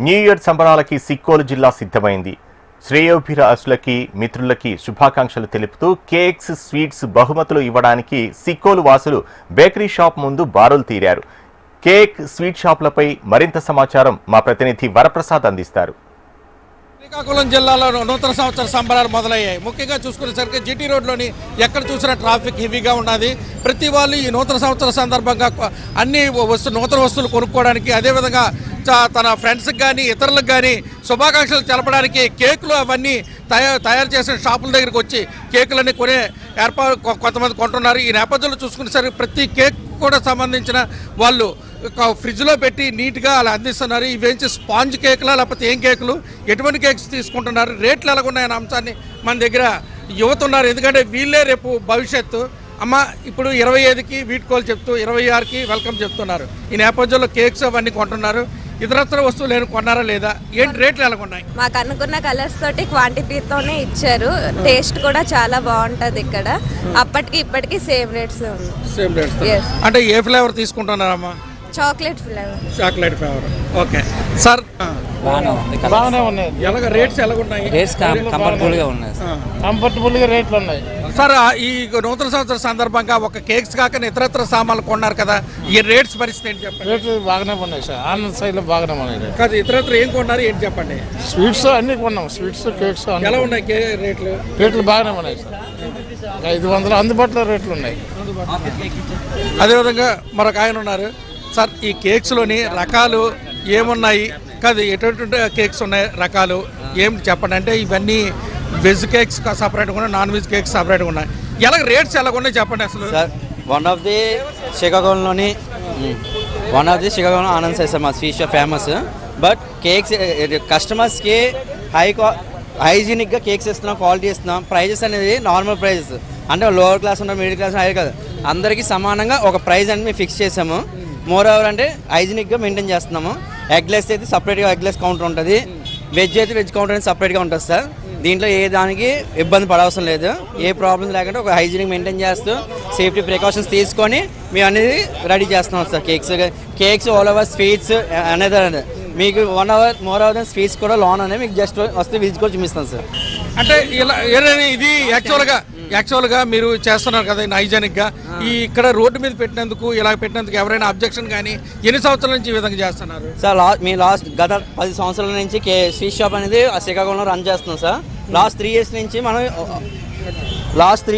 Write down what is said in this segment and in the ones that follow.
New year సంబరాలకి Sikkolu జిల్లా సిద్ధమైంది. శ్రేయోభిలాషులకి మిత్రులకి శుభాకాంక్షలు తెలుపుతూ కేక్స్, స్వీట్స్ బహుమతులు ఇవ్వడానికి సిక్కోలు వాసులు బేకరీ షాప్ ముందు బారులు తీరారు. కేక్, స్వీట్ షాపులపై మరింత సమాచారం మా ప్రతినిధి వరప్రసాద్ అందిస్తారు. శ్రీకాకుళం జిల్లాలో నూతన సంవత్సర సంబరాలు మొదలయ్యాయి. ముఖ్యంగా చూసుకునేసరికి జీటీ రోడ్లోని ఎక్కడ చూసినా ట్రాఫిక్ హెవీగా ఉన్నది. ప్రతి వాళ్ళు ఈ నూతన సంవత్సర సందర్భంగా అన్ని నూతన వస్తువులు కొనుక్కోవడానికి, అదేవిధంగా తన ఫ్రెండ్స్కి కానీ ఇతరులకు కానీ శుభాకాంక్షలు తెలపడానికి కేకులు అవన్నీ తయారు చేసిన షాపుల దగ్గరికి వచ్చి కేకులన్నీ కొనే ఏర్పాటు కొంతమంది కొంటున్నారు. ఈ నేపథ్యంలో చూసుకునేసరికి ప్రతి కేక్ కూడా సంబంధించిన వాళ్ళు ఫ్రిడ్జ్లో పెట్టి నీట్గా అలా అందిస్తున్నారు. ఇవేంచి స్పాంజ్ కేకులా లేకపోతే ఏం కేకులు, ఎటువంటి కేక్స్ తీసుకుంటున్నారు, రేట్లు ఎలాగున్నాయన్న అంశాన్ని మన దగ్గర యువత ఉన్నారు. ఎందుకంటే వీళ్ళే రేపు భవిష్యత్తు. అమ్మ, ఇప్పుడు 25కి వీడ్కోలు చెప్తూ 26కి వెల్కమ్ చెప్తున్నారు. ఈ నేపథ్యంలో కేక్స్ అవన్నీ కొంటున్నారు. ఇతరత్ర వస్తువులు ఏమైనా కొన్నారా లేదా, ఏంటి రేట్లు ఎలా ఉన్నాయి? మాకు అనుకున్న కలర్స్ తోటి క్వాంటిటీతోనే ఇచ్చారు. టేస్ట్ కూడా చాలా బాగుంటుంది. ఇక్కడ అప్పటికి ఇప్పటికి సేమ్ రేట్స్ అంటే ఏ ఫ్లేవర్ తీసుకుంటున్నారమ్మా? Chocolate flavour. ఓకే సార్, బాగానే ఉన్నాయి. ఎలాగ రేట్స్ ఎలాగున్నాయి? కంఫర్టబుల్గా రేట్లు ఉన్నాయి సార్. ఈ నూతన సంవత్సరం సందర్భంగా ఒక కేక్స్ కాక ఇతరత్ర సామాన్లు కొన్నారు కదా, ఈ రేట్స్ పరిస్థితి ఏంటి చెప్పండి? రేట్లు బాగానే ఉన్నాయి సార్, ఆనంద్ సైడ్లో బాగానే ఉన్నాయి. కాదు, ఇతరత్ర ఏం కొన్నారు ఏంటి చెప్పండి? స్వీట్స్ అన్ని కొన్నాం. స్వీట్స్, కేక్స్ ఎలా ఉన్నాయి రేట్లు? రేట్లు బాగానే ఉన్నాయి సార్. 500 అందుబాటులో రేట్లు ఉన్నాయి. అదేవిధంగా మరొక ఆయన ఉన్నారు. సార్, ఈ కేక్స్లోని రకాలు ఏమున్నాయి? కాదు, ఎటువంటి కేక్స్ ఉన్నాయి, రకాలు ఏమి చెప్పండి. అంటే ఇవన్నీ వెజ్ కేక్స్ సపరేట్గా ఉన్నాయి, నాన్ వెజ్ కేక్స్ సపరేట్గా ఉన్నాయి. ఎలా రేట్స్ ఎలా ఉన్నాయి చెప్పండి అసలు? Sir, one of the Srikakulam Anand sir మా sweet shop famous. But cakes కస్టమర్స్కి హైజీనిక్గా కేక్స్ ఇస్తున్నాం, క్వాలిటీ ఇస్తున్నాం. ప్రైజెస్ అనేది నార్మల్ ప్రైజెస్, అంటే లోవర్ క్లాస్ ఉన్న, మిడిల్ క్లాస్, హై కాదు, అందరికీ సమానంగా ఒక ప్రైజ్ అనేది మేము ఫిక్స్ చేసాము. మోర్ ఓవర్ అంటే హైజీనిక్గా మెయింటైన్ చేస్తున్నాము. ఎగ్లెస్ అయితే సపరేట్గా ఎగ్లెస్ కౌంటర్ ఉంటుంది, వెజ్ అయితే వెజ్ కౌంటర్ అనేది సపరేట్గా ఉంటుంది సార్. దీంట్లో ఏ దానికి ఇబ్బంది పడవసరం లేదు. ఏ ప్రాబ్లమ్స్ లేకుండా ఒక హైజీనిక్ మెయింటైన్ చేస్తూ సేఫ్టీ ప్రికాషన్స్ తీసుకొని మేము అనేది రెడీ చేస్తున్నాం sir. Cakes all over sweets అనేది మీకు 1 hour more over then sweets కూడా లోన్ అనేది మీకు జస్ట్ వస్తే విజిట్ కూడా చూపిస్తాం సార్. అంటే ఇలా ఇది యాక్చువల్గా మీరు చేస్తున్నారు కదా హైజీనిక్గా. ఈ ఇక్కడ రోడ్డు మీద పెట్టినందుకు, ఇలా పెట్టినందుకు ఎవరైనా అబ్జెక్షన్ కానీ ఎన్ని సంవత్సరాల నుంచి ఈ విధంగా చేస్తున్నారు సార్? గత 10 సంవత్సరాల నుంచి స్వీట్ షాప్ అనేది శ్రీకాకుళంలో రన్ చేస్తున్నాం సార్. లాస్ట్ 3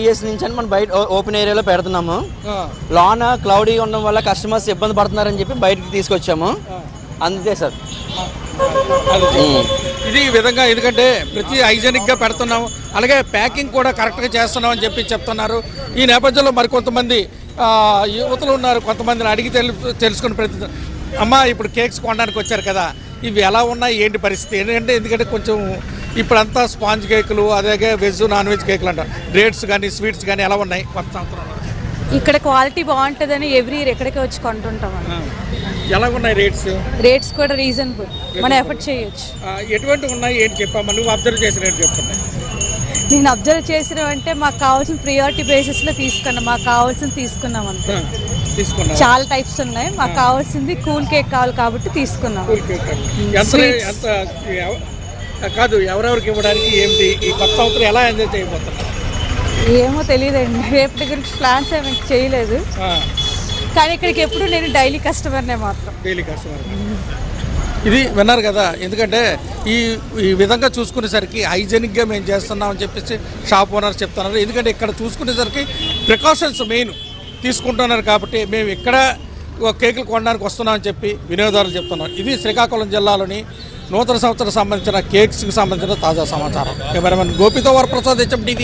years నుంచి మనం బయట ఓపెన్ ఏరియాలో పెడుతున్నాము. లాన్ క్లౌడీ ఉండడం వల్ల కస్టమర్స్ ఇబ్బంది పడుతున్నారని చెప్పి బయటకు తీసుకొచ్చాము, అంతే సార్. ఇది ఈ విధంగా, ఎందుకంటే ప్రతి హైజీనిక్గా పెడుతున్నాము, అలాగే ప్యాకింగ్ కూడా కరెక్ట్గా చేస్తున్నాం అని చెప్పి చెప్తున్నారు. ఈ నేపథ్యంలో మరికొంతమంది యువతులు ఉన్నారు. కొంతమందిని అడిగి తెలుసుకుని ప్రతి అమ్మ, ఇప్పుడు కేక్స్ కొనడానికి వచ్చారు కదా, ఇవి ఎలా ఉన్నాయి ఏంటి పరిస్థితి? ఎందుకంటే కొంచెం ఇప్పుడంతా స్పాంజ్ కేకులు, అలాగే వెజ్, నాన్ వెజ్ కేకులు అంటారు. రేట్స్ కానీ స్వీట్స్ కానీ ఎలా ఉన్నాయి కొత్త సంవత్సరం? ఇక్కడ క్వాలిటీ బాగుంటుందని ఎవ్రీ ఇయర్ ఎక్కడికి వచ్చి కొంటుంటాం. ఎలా ఉన్నాయి రేట్స్ కూడా రీజనబుల్, మనం ఎఫర్ట్ చేయొచ్చు. ఎటువంటి ఉన్నాయి ఏంటి చెప్పమ్మా, నువ్వు అబ్జర్వ్ చేసిన రేట్ చెప్పండి. నేను అబ్జర్వ్ చేసిన అంటే మాకు కావాల్సిన ప్రియారిటీ బేసిస్లో తీసుకున్నాం. మాకు కావాల్సింది తీసుకున్నాం అంతే. చాలా టైప్స్ ఉన్నాయి. మాకు కావాల్సింది కూల్ కేక్ కావాలి కాబట్టి తీసుకున్నాం. కాదు, ఎవరెవరికి ఇవ్వడానికి ఏంటి ఈ కొత్త సంవత్సరం ఎలా ఎంజాయ్ చేయబోతున్నారు? ఏమో తెలియదండి, రేపటి గురించి ప్లాన్స్ ఏమి చేయలేదు. కానీ ఇక్కడికి ఎప్పుడు నేను డైలీ కస్టమర్నే మాత్రం. ఇది విన్నారు కదా, ఎందుకంటే ఈ విధంగా చూసుకునేసరికి హైజీనిక్గా మేము చేస్తున్నామని చెప్పేసి షాప్ ఓనర్స్ చెప్తున్నారు. ఎందుకంటే ఇక్కడ చూసుకునేసరికి ప్రికాషన్స్ మెయిన్ తీసుకుంటున్నారు కాబట్టి మేము ఇక్కడ కేకులు కొనడానికి వస్తున్నామని చెప్పి వినియోగదారులు చెప్తున్నారు. ఇది శ్రీకాకుళం జిల్లాలోని నూతన సంవత్సరం సంబంధించిన కేక్స్కి సంబంధించిన తాజా సమాచారం. కెమెరామెన్ గోపితో వరప్రసాద్, HM TV.